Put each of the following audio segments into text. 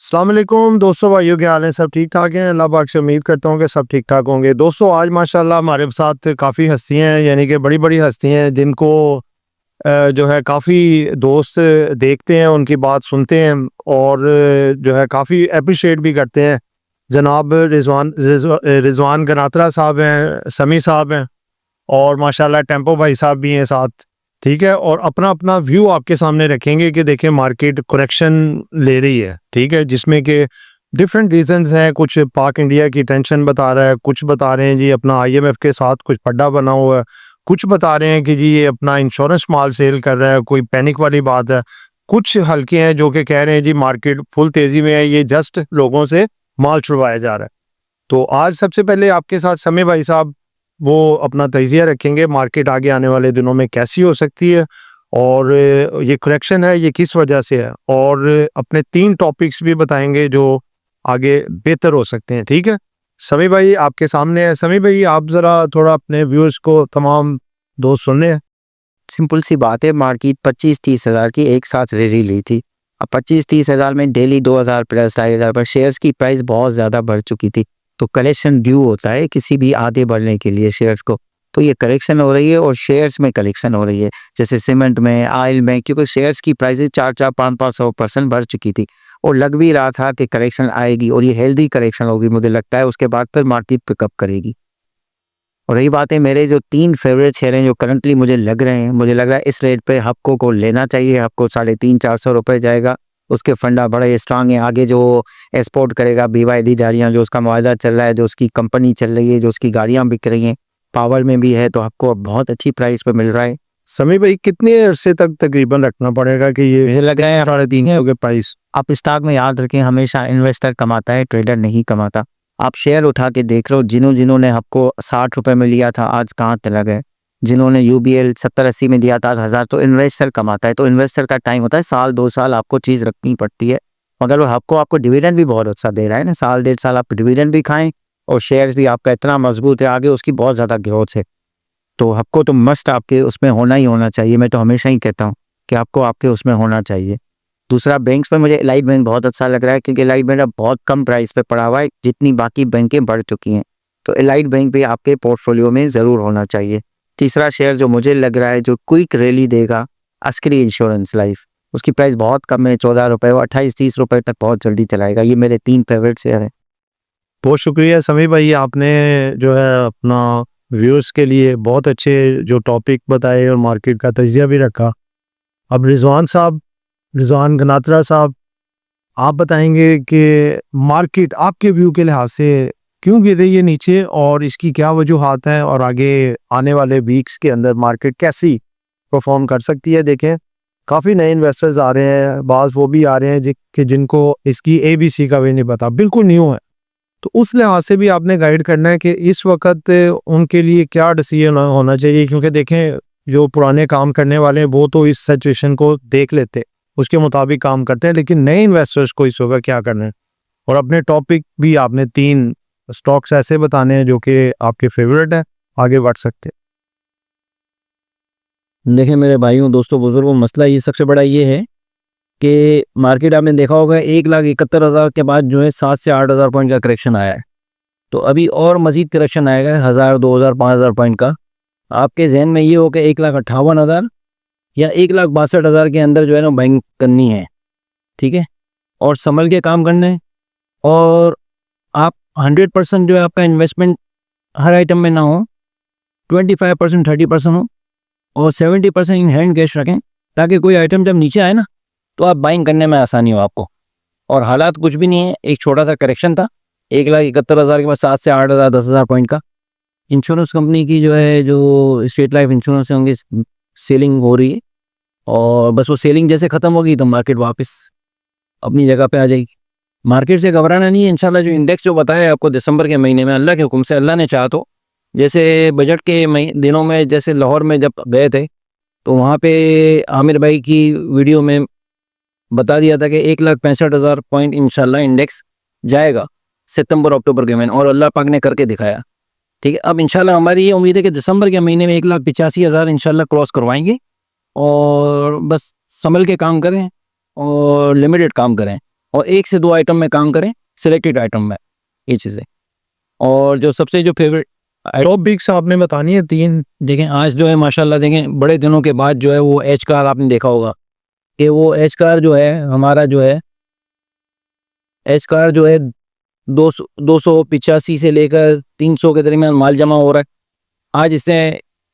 अस्सलाम वालेकुम दोस्तों, भाइयों क्या हाल है? सब ठीक ठाक हैं? अल्लाह पाक से उम्मीद करता हूँ कि सब ठीक ठाक होंगे। दोस्तों आज माशाल्लाह हमारे साथ काफ़ी हस्तियाँ हैं, यानी कि बड़ी बड़ी हस्तियाँ हैं जिनको जो है काफ़ी दोस्त देखते हैं, उनकी बात सुनते हैं और जो है काफ़ी अप्रिशिएट भी करते हैं। जनाब रिजवान गनात्रा साहब हैं, समी साहब हैं और माशाल्लाह टेम्पो भाई साहब भी हैं साथ। ठीक है, और अपना अपना व्यू आपके सामने रखेंगे कि देखिए मार्केट करेक्शन ले रही है। ठीक है, जिसमें कि डिफरेंट रीजंस हैं। कुछ पाक इंडिया की टेंशन बता रहा है, कुछ बता रहे हैं जी अपना आईएमएफ के साथ कुछ पड्डा बना हुआ है, कुछ बता रहे हैं कि जी ये अपना इंश्योरेंस माल सेल कर रहा है, कोई पैनिक वाली बात है। कुछ हल्के हैं जो कि कह रहे हैं जी मार्केट फुल तेजी में है, ये जस्ट लोगों से माल छुड़वाया जा रहा है। तो आज सबसे पहले आपके साथ समी भाई साहब वो अपना तजिया रखेंगे मार्केट आगे आने वाले दिनों में कैसी हो सकती है और ये करेक्शन है ये किस वजह से है, और अपने 3 टॉपिक्स भी बताएंगे जो आगे बेहतर हो सकते हैं। ठीक है, समी भाई आपके सामने है। समी भाई आप ज़रा थोड़ा अपने व्यूअर्स को तमाम दोस्त सुन रहे हैं। सिंपल सी बात है, मार्केट 25-30 हज़ार की एक साथ रैली ली थी। अब 25-30 हज़ार में डेली 2,000 प्लस 2,500 पर शेयर्स की प्राइस बहुत ज़्यादा बढ़ चुकी थी। तो करेक्शन ड्यू होता है किसी भी आगे बढ़ने के लिए शेयर्स को। तो ये करेक्शन हो रही है और शेयर्स में करेक्शन हो रही है, जैसे सीमेंट में, ऑयल में, क्योंकि शेयर्स की प्राइसेस 4-4, 500% बढ़ चुकी थी और लग भी रहा था कि करेक्शन आएगी और ये हेल्दी करेक्शन होगी। मुझे लगता है उसके बाद फिर मार्केट पिकअप करेगी। और रही बात है, मेरे जो 3 फेवरेट शेयर हैं जो करंटली मुझे लग रहे हैं, मुझे लग रहा है इस रेट पे हपको को लेना चाहिए। हपको 350-400 रुपये जाएगा। उसके फंडा बड़े स्ट्रांग है। आगे जो एक्सपोर्ट करेगा BYD गाड़ियाँ, जो उसका मुआहदा चल रहा है, जो उसकी कंपनी चल रही है, जो उसकी गाड़ियाँ बिक रही हैं, पावर में भी है, तो आपको अब बहुत अच्छी प्राइस पे मिल रहा है। समी भाई कितने अरसे तक तकरीबन रखना पड़ेगा कि ये मुझे लग रहा है 3.5 हो गए प्राइस? आप स्टॉक में याद रखें, हमेशा इन्वेस्टर कमाता है, ट्रेडर नहीं कमाता। आप शेयर उठा के देख लो, जिन्होंने आपको 60 रुपए में लिया था आज कहाँ चला गए। जिन्होंने UBL 70-80 में दिया था 1000, तो इन्वेस्टर कमाता है। तो इन्वेस्टर का टाइम होता है साल 2 साल, आपको चीज़ रखनी पड़ती है। मगर वो आपको डिविडेंड भी बहुत अच्छा दे रहा है ना, साल 1.5 साल आप डिविडेंड भी खाएं और शेयर्स भी आपका इतना मजबूत है, आगे उसकी बहुत ज़्यादा ग्रोथ है। तो आपको तो मस्ट आपके उसमें होना ही होना चाहिए। मैं तो हमेशा ही कहता हूँ कि आपको आपके उसमें होना चाहिए। दूसरा, बैंक्स में मुझे एलाइट बैंक बहुत अच्छा लग रहा है, क्योंकि एलाइट बैंक अब बहुत कम प्राइस पे पड़ा हुआ है जितनी बाकी बैंकें बढ़ चुकी हैं। तो एलाइट बैंक भी आपके पोर्टफोलियो में ज़रूर होना चाहिए। तीसरा शेयर जो मुझे लग रहा है जो क्विक रैली देगा, अस्करी इंश्योरेंस लाइफ। उसकी प्राइस बहुत कम है, 14 रुपये, वो 28-30 रुपये तक बहुत जल्दी चलाएगा। ये मेरे 3 फेवरेट शेयर हैं। बहुत शुक्रिया समी भाई, आपने जो है अपना व्यूअर्स के लिए बहुत अच्छे जो टॉपिक बताए और मार्केट का तजिया भी रखा। अब रिजवान गनात्रा साहब आप बताएंगे कि मार्केट आपके व्यू के लिहाज से क्यों गिर रही है नीचे और इसकी क्या वजूहात हैं और आगे आने वाले वीक्स के अंदर मार्केट कैसी परफॉर्म कर सकती है। देखें काफ़ी नए इन्वेस्टर्स आ रहे हैं, बाज़ वो भी आ रहे हैं कि जिनको इसकी ABC का भी नहीं पता, बिल्कुल न्यू है। तो उस लिहाज से भी आपने गाइड करना है कि इस वक्त उनके लिए क्या डिसीजन होना चाहिए, क्योंकि देखें जो पुराने काम करने वाले हैं वो तो इस सिचुएशन को देख लेते हैं, उसके मुताबिक काम करते हैं, लेकिन नए इन्वेस्टर्स को इस वक्त क्या करना है। और अपने टॉपिक भी आपने 3 स्टॉक्स ऐसे बताने हैं जो कि आपके फेवरेट हैं, आगे बढ़ सकते हैं। देखिए मेरे भाइयों, दोस्तों, बुजुर्गों, मसला ये सबसे बड़ा ये है कि मार्केट आपने देखा होगा 1,71,000 के बाद जो है 7 से 8,000 पॉइंट का करेक्शन आया है। तो अभी और मज़ीद करेक्शन आएगा 1,000, 2,000, 5,000 पॉइंट का। आपके जहन में ये हो कि 1,58,000 या 1,62,000 के अंदर जो है ना बाइंग करनी है। ठीक है, और संभल के काम करना है। और आप 100% जो है आपका इन्वेस्टमेंट हर आइटम में ना हो, 25%, 30% हो और 70% इन हैंड कैश रखें, ताकि कोई आइटम जब नीचे आए ना तो आप बाइंग करने में आसानी हो आपको। और हालात कुछ भी नहीं है, एक छोटा सा करेक्शन था 1,71,000 के बाद 7 से 8,000, 10,000 पॉइंट का। इंश्योरेंस कंपनी की जो है, जो स्टेट लाइफ इंश्योरेंस है, उनकी सेलिंग हो रही है और बस वो सेलिंग जैसे ख़त्म होगी तो मार्केट वापस अपनी जगह पे आ जाएगी। मार्केट से घबराना नहीं है इंशाल्लाह। जो इंडेक्स जो बताया आपको दिसंबर के महीने में, अल्लाह के हुक्म से, अल्लाह ने चाहा तो, जैसे बजट के दिनों में जैसे लाहौर में जब गए थे तो वहाँ पे आमिर भाई की वीडियो में बता दिया था कि 1,65,000 पॉइंट इंशाल्लाह इंडेक्स जाएगा सितंबर अक्टूबर के महीने, और अल्लाह पाक ने करके दिखाया। ठीक है, अब इंशाल्लाह हमारी ये उम्मीद है कि दिसंबर के महीने में 1,85,000 इंशाल्लाह क्रॉस करवाएंगे। और बस संभल के काम करें और लिमिटेड काम करें और 1 से 2 आइटम में काम करें, सिलेक्टेड आइटम में, ये चीज़ें। और जो सबसे जो फेवरेट टॉप पिक्स आपने बतानी है 3। देखें आज जो है माशाल्लाह, देखें बड़े दिनों के बाद जो है वो एच कार आपने देखा होगा कि वो एच कार जो है हमारा जो है एच कार जो है 285 से लेकर 300 के दरमियान माल जमा हो रहा है। आज इसने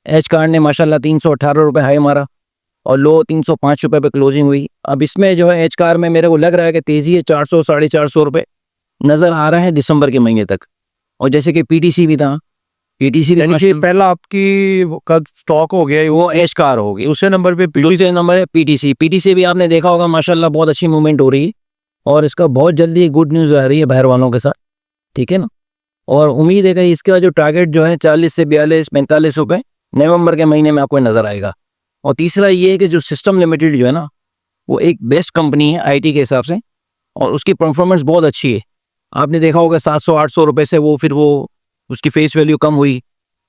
एच कार ने माशाल्लाह 318 रुपये हाई मारा और लो 305 रुपये पे क्लोजिंग हुई। अब इसमें जो है एच कार में मेरे को लग रहा है कि तेज़ी है, 400 साढ़े 400 रुपये नज़र आ रहा है दिसंबर के महीने तक। और जैसे कि पीटीसी भी था, पीटीसी यानी कि पहला आपकी कद स्टॉक हो गया वो एच कार होगी, दूसरे नंबर पे दूसरे नंबर है पीटीसी। पीटीसी भी आपने देखा होगा माशाल्लाह बहुत अच्छी मूवमेंट हो रही है और इसका बहुत जल्दी गुड न्यूज़ आ रही है बाहर वालों के साथ, ठीक है ना। और उम्मीद है कि इसका जो टारगेट जो है 40 से 42-45 रुपये नवंबर के महीने में आपको नज़र आएगा। और तीसरा ये है कि जो सिस्टम लिमिटेड जो है ना वो एक बेस्ट कंपनी है आईटी के हिसाब से और उसकी परफॉर्मेंस बहुत अच्छी है। आपने देखा होगा 700-800 रुपये से वो फिर वो उसकी फेस वैल्यू कम हुई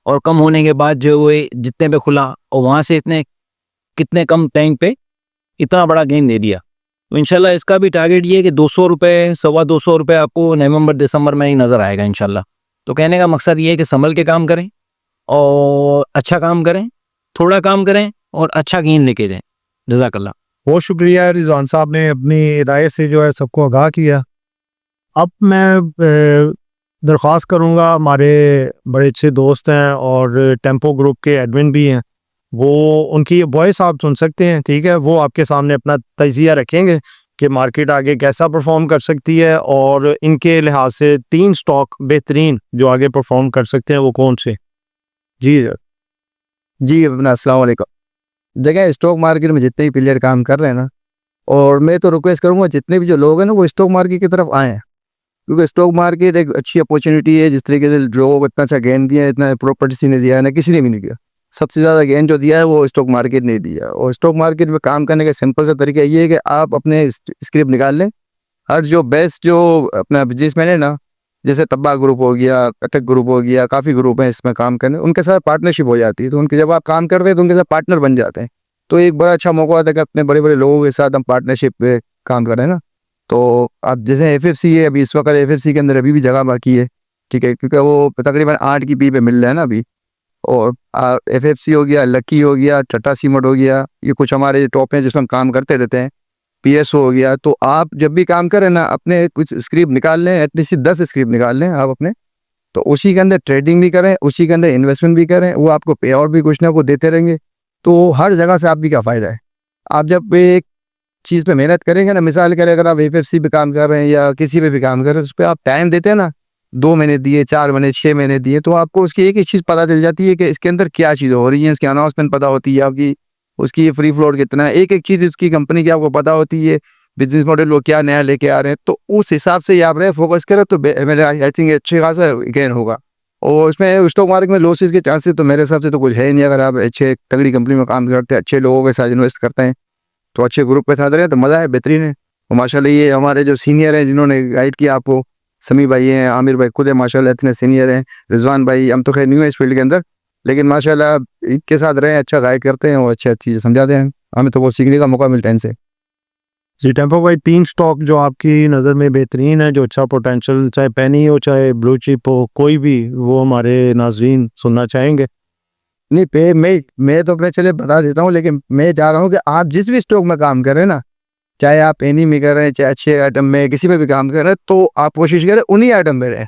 और कम होने के बाद जो वो जितने पे खुला और वहाँ से इतने कितने कम टाइम पे इतना बड़ा गेन दे दिया। तो इंशाल्लाह इसका भी टारगेट ये है कि 200 रुपये 225 रुपये आपको नवंबर दिसंबर में ही नज़र आएगा इंशाल्लाह। तो कहने का मकसद ये है कि संभल के काम करें और अच्छा काम करें, थोड़ा काम करें और अच्छा गेन लेके जाएँ। जज़ाकल्लाह। बहुत शुक्रिया रिजवान साहब ने अपनी राय से जो है सबको आगाह किया। अब मैं दरख्वास्त करूंगा, हमारे बड़े अच्छे दोस्त हैं और टेम्पो ग्रुप के एडमिन भी हैं, वो उनकी वॉइस आप सुन सकते हैं, ठीक है। वो आपके सामने अपना तजिया रखेंगे कि मार्केट आगे कैसा परफॉर्म कर सकती है और इनके लिहाज से 3 स्टॉक बेहतरीन जो आगे परफॉर्म कर सकते हैं वो कौन से। जी सर। जी अपना अस्सलाम वालेकुम। जगह स्टॉक मार्केट में जितने भी प्लेयर काम कर रहे हैं ना, और मैं तो रिक्वेस्ट करूंगा जितने भी जो लोग हैं ना वो स्टॉक मार्केट की तरफ आए हैं, क्योंकि स्टॉक मार्केट एक अच्छी अपॉर्चुनिटी है। जिस तरीके से लोगों इतना अच्छा गेन दिया है, इतना प्रॉपर्टी ने दिया है ना, किसी ने भी नहीं दिया। सबसे ज़्यादा गेन जो दिया है वो स्टॉक मार्केट ने दिया। और स्टॉक मार्केट में काम करने का सिंपल सा तरीका ये है कि आप अपने स्क्रिप्ट निकाल लें। हर जो बेस्ट जो अपना बिजनेसमैन है ना, जैसे तब्बा ग्रुप हो गया, अटक ग्रुप हो गया, काफ़ी ग्रुप हैं इसमें काम करने, उनके साथ पार्टनरशिप हो जाती है। तो उनके जब आप काम करते हैं तो उनके साथ पार्टनर बन जाते हैं। तो एक बड़ा अच्छा मौका होता है कि अपने बड़े बड़े लोगों के साथ हम पार्टनरशिप पे काम करें ना। तो अब जैसे एफएफसी है, अभी इस वक्त एफएफसी के अंदर अभी भी जगह बाकी है, ठीक है, क्योंकि वो तकरीबन 8 की पी पे मिल रहा है ना अभी। और एफएफसी हो गया, लकी हो गया, टाटा सीमेंट हो गया, ये कुछ हमारे टॉप हैं जिसमें हम काम करते रहते हैं। पीएसओ हो गया। तो आप जब भी काम करें ना, अपने कुछ स्क्रिप्ट निकाल लें, एटलीस्ट 10 स्क्रिप्ट निकाल लें आप अपने, तो उसी के अंदर ट्रेडिंग भी करें, उसी के अंदर इन्वेस्टमेंट भी करें, वो आपको पे आउट भी कुछ ना कुछ देते रहेंगे। तो हर जगह से आप भी क्या फ़ायदा है। आप जब एक चीज़ पे मेहनत करेंगे ना, मिसाल करें अगर आप एफएफसी पे काम कर रहे हैं या किसी पे भी काम कर रहे हैं, उस पर आप टाइम देते हैं ना, 2 महीने दिए, 4 महीने, 6 महीने दिए, तो आपको उसकी एक ही चीज़ पता चल जाती है कि इसके अंदर क्या चीज़ें हो रही हैं। उसकी अनाउंसमेंट पता होती है आपकी, उसकी फ्री फ्लोट कितना है, एक एक चीज़ उसकी कंपनी की आपको पता होती है, बिजनेस मॉडल वो क्या नया लेके आ रहे हैं। तो उस हिसाब से आप रहे फोकस करें तो मेरे आई थिंक अच्छे खासा गेन होगा। और उसमें स्टॉक मार्केट में लॉसेस के चांसेस तो मेरे हिसाब से तो कुछ है ही नहीं। अगर आप अच्छे तगड़ी कंपनी में काम करते हैं, अच्छे लोगों के साथ इन्वेस्ट करते हैं, तो अच्छे ग्रुप के साथ रहें तो मज़ा है, बेहतरीन है। और माशाल्लाह ये हमारे जो सीनियर हैं जिन्होंने गाइड किया आपको, समी भाई हैं, आमिर भाई खुद है माशाल्लाह इतने सीनियर हैं, रिजवान भाई, हम तो खैर न्यू है इस फील्ड के अंदर, लेकिन माशाल्लाह इनके साथ रहें, अच्छा गाइड करते हैं और अच्छी चीज़ें समझाते हैं, हमें तो बहुत सीखने का मौका मिलता है इनसे। जी टेम्पो भाई, 3 स्टॉक जो आपकी नज़र में बेहतरीन है, जो अच्छा पोटेंशियल, चाहे पेनी हो चाहे ब्लू चिप हो, कोई भी, वो हमारे नाजरीन सुनना चाहेंगे। नहीं पे मैं तो अपने चले बता देता हूँ, लेकिन मैं चाह रहा हूँ कि आप जिस भी स्टॉक में काम करें ना, चाहे आप एनी में कर रहे हैं, चाहे अच्छे आइटम में किसी में भी काम कर रहे हैं, तो आप कोशिश करें उन्हीं आइटम में रहें।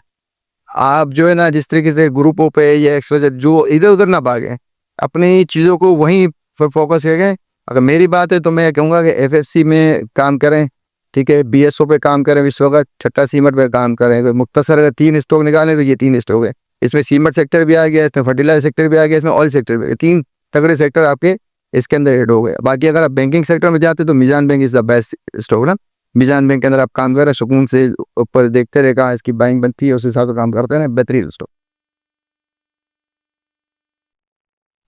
आप जो है ना जिस तरीके से ग्रुपों पे या एक्सवाइजेड जो इधर उधर ना भागें, अपनी चीज़ों को वहीं फोकस करें। अगर मेरी बात है तो मैं कहूँगा कि एफएफसी में काम करें, ठीक है, बीएसओ पे काम करें, इस वक्त टाटा सीमेंट पे काम करें। मुख्तसर अगर 3 स्टॉक निकालें तो ये 3 स्टॉक है। इसमें सीमेंट सेक्टर भी आ गया, इसमें फर्टिलाइजर सेक्टर भी आ गया, इसमें ऑयल सेक्टर भी, 3 तगड़े सेक्टर आपके इसके अंदर ऐड हो गए। बाकी अगर आप बैंकिंग सेक्टर में जाते तो Meezan bank is the best stock ना। मीजान बैंक के अंदर आप काम कर रहे हैं, सुकून से ऊपर देखते रहे कहाँ इसकी बाइंग बनती है, उस हिसाब से काम करते हैं, बेहतरीन स्टॉक।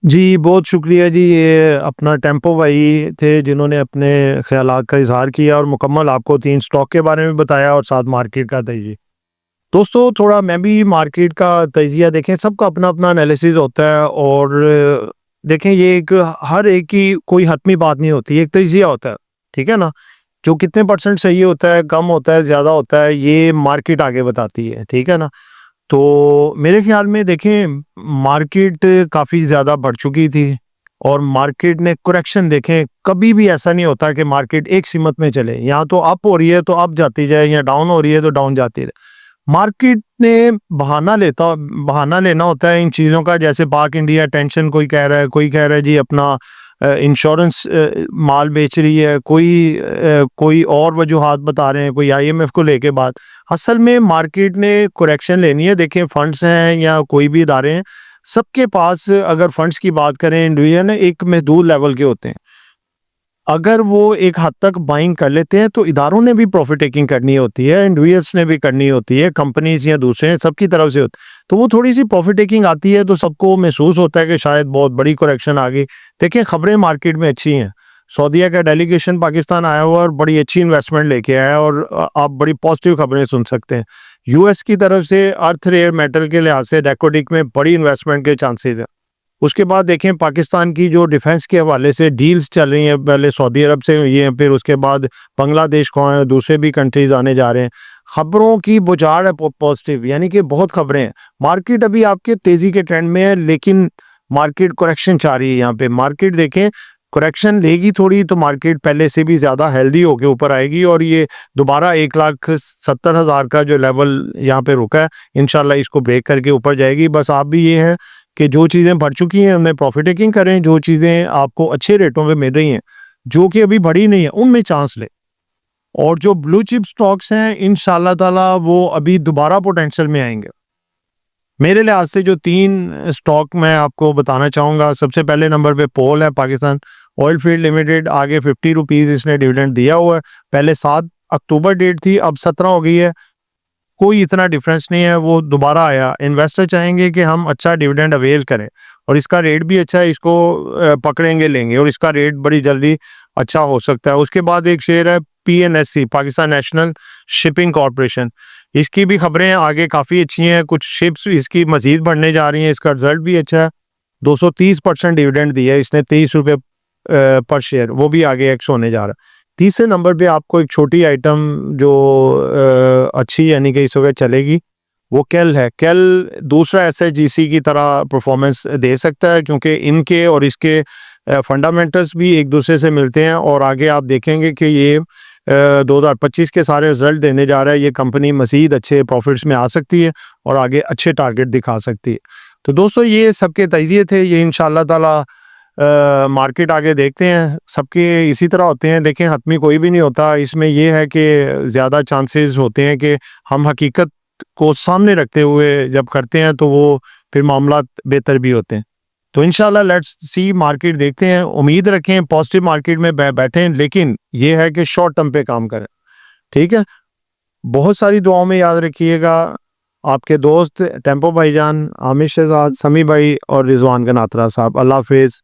जी बहुत शुक्रिया जी। ये अपना टेम्पो भाई थे जिन्होंने अपने ख्यालात का इजहार किया और मुकम्मल आपको 3 स्टॉक के बारे में बताया और साथ मार्केट का तजिया। दोस्तों थोड़ा मैं भी मार्केट का तजिया, देखें सबका अपना अपना एनालिसिस होता है और देखें ये एक हर एक की कोई हतमी बात नहीं होती, एक तजिया होता है, ठीक है ना। जो कितने परसेंट सही होता है, कम होता है, ज़्यादा होता है, ये मार्केट आगे बताती है, ठीक है ना। तो मेरे ख्याल में देखें मार्केट काफ़ी ज़्यादा बढ़ चुकी थी और मार्केट ने करेक्शन देखें, कभी भी ऐसा नहीं होता कि मार्केट एक सिमत में चले, या तो अप हो रही है तो अप जाती जाए, या डाउन हो रही है तो डाउन जाती है। मार्केट ने बहाना लेना होता है इन चीज़ों का, जैसे पाक इंडिया टेंशन कोई कह रहा है, कोई कह रहा है जी अपना इंश्योरेंस माल बेच रही है, कोई और वजूहात बता रहे हैं, कोई आईएमएफ को लेके बात। असल में मार्केट ने करेक्शन लेनी है। देखें फंड्स हैं या कोई भी इदारे हैं, सबके पास अगर फंड्स की बात करें इंडिविजुअल एक महदूद लेवल के होते हैं। अगर वो एक हद तक बाइंग कर लेते हैं तो इदारों ने भी प्रॉफिट टेकिंग करनी होती है, इंडिविजुअल्स ने भी करनी होती है, कंपनीज या दूसरे सबकी तरफ से होती है। तो वो थोड़ी सी प्रॉफिट टेकिंग आती है तो सबको महसूस होता है कि शायद बहुत बड़ी करेक्शन आ गई। देखिए खबरें मार्केट में अच्छी हैं। सऊदीया का डेलीगेशन पाकिस्तान आया हुआ और बड़ी अच्छी इन्वेस्टमेंट लेके आया और आप बड़ी पॉजिटिव खबरें सुन सकते हैं। यूएस की तरफ से अर्थ रेयर मेटल के लिहाज से डेकोडिक में बड़ी इन्वेस्टमेंट के चांसेस हैं। उसके बाद देखें पाकिस्तान की जो डिफेंस के हवाले से डील्स चल रही हैं, पहले सऊदी अरब से हुई हैं, फिर उसके बाद बांग्लादेश को हैं, दूसरे भी कंट्रीज आने जा रहे हैं। खबरों की बुझाड़ है पॉजिटिव, यानी कि बहुत खबरें हैं। मार्केट अभी आपके तेज़ी के ट्रेंड में है, लेकिन मार्केट करेक्शन चाह रही है। यहाँ पे मार्केट देखें करेक्शन लेगी थोड़ी तो मार्केट पहले से भी ज़्यादा हेल्दी होके ऊपर आएगी और ये दोबारा 1,70,000 का जो लेवल यहाँ पे रुका है, इंशाल्लाह इसको ब्रेक करके ऊपर जाएगी। बस आप भी ये है कि जो चीज़ें बढ़ चुकी हैं उनमें प्रॉफिट टेकिंग करें, जो चीज़ें आपको अच्छे रेटों पे मिल रही हैं, जो कि अभी बढ़ी नहीं है, उनमें चांस लें। और जो ब्लू चिप स्टॉक्स हैं इंशाल्लाह ताला वो अभी दोबारा पोटेंशियल में आएंगे। मेरे लिहाज से जो 3 स्टॉक मैं आपको बताना चाहूँगा, सबसे पहले नंबर पे पोल है, पाकिस्तान ऑयल फील्ड लिमिटेड। आगे 50 रुपीज़ इसने डिविडेंड दिया हुआ है। पहले 7 अक्टूबर डेट थी, अब 17 हो गई है। कोई इतना डिफरेंस नहीं है, वो दोबारा आया। इन्वेस्टर चाहेंगे कि हम अच्छा डिविडेंड अवेल करें और इसका रेट भी अच्छा है, इसको पकड़ेंगे लेंगे और इसका रेट बड़ी जल्दी अच्छा हो सकता है। उसके बाद एक शेयर है पीएनएससी, पाकिस्तान नेशनल शिपिंग कॉरपोरेशन। इसकी भी खबरें आगे काफ़ी अच्छी हैं, कुछ शिप्स इसकी मजीद बढ़ने जा रही हैं, इसका रिजल्ट भी अच्छा है। 230% डिविडेंड दिया है इसने, 23 रुपये पर शेयर, वो भी आगे एक्स होने जा रहा है। तीसरे नंबर पे आपको एक छोटी आइटम जो अच्छी यानी कि इस वक्त चलेगी, वो केल है। केल दूसरा एसएचजीसी की तरह परफॉर्मेंस दे सकता है क्योंकि इनके और इसके फंडामेंटल्स भी एक दूसरे से मिलते हैं और आगे आप देखेंगे कि ये 2025 के सारे रिजल्ट देने जा रहा है। ये कंपनी मज़ीद अच्छे प्रॉफिट्स में आ सकती है और आगे अच्छे टारगेट दिखा सकती है। तो दोस्तों ये सबके तजिए थे, ये इंशाल्लाह ताला मार्केट आगे देखते हैं। सबके इसी तरह होते हैं, देखें हतमी कोई भी नहीं होता। इसमें यह है कि ज़्यादा चांसेस होते हैं कि हम हकीकत को सामने रखते हुए जब करते हैं तो वो फिर मामला बेहतर भी होते हैं। तो इंशाल्लाह लेट्स सी, मार्केट देखते हैं, उम्मीद रखें पॉजिटिव मार्केट में बैठें, लेकिन ये है कि शॉर्ट टर्म पे काम करें, ठीक है। बहुत सारी दुआओं में याद रखिएगा। आपके दोस्त टेम्पो भाईजान, आमिर शहजाद, समी भाई और रिजवान गनात्रा साहब। अल्लाह हाफिज़।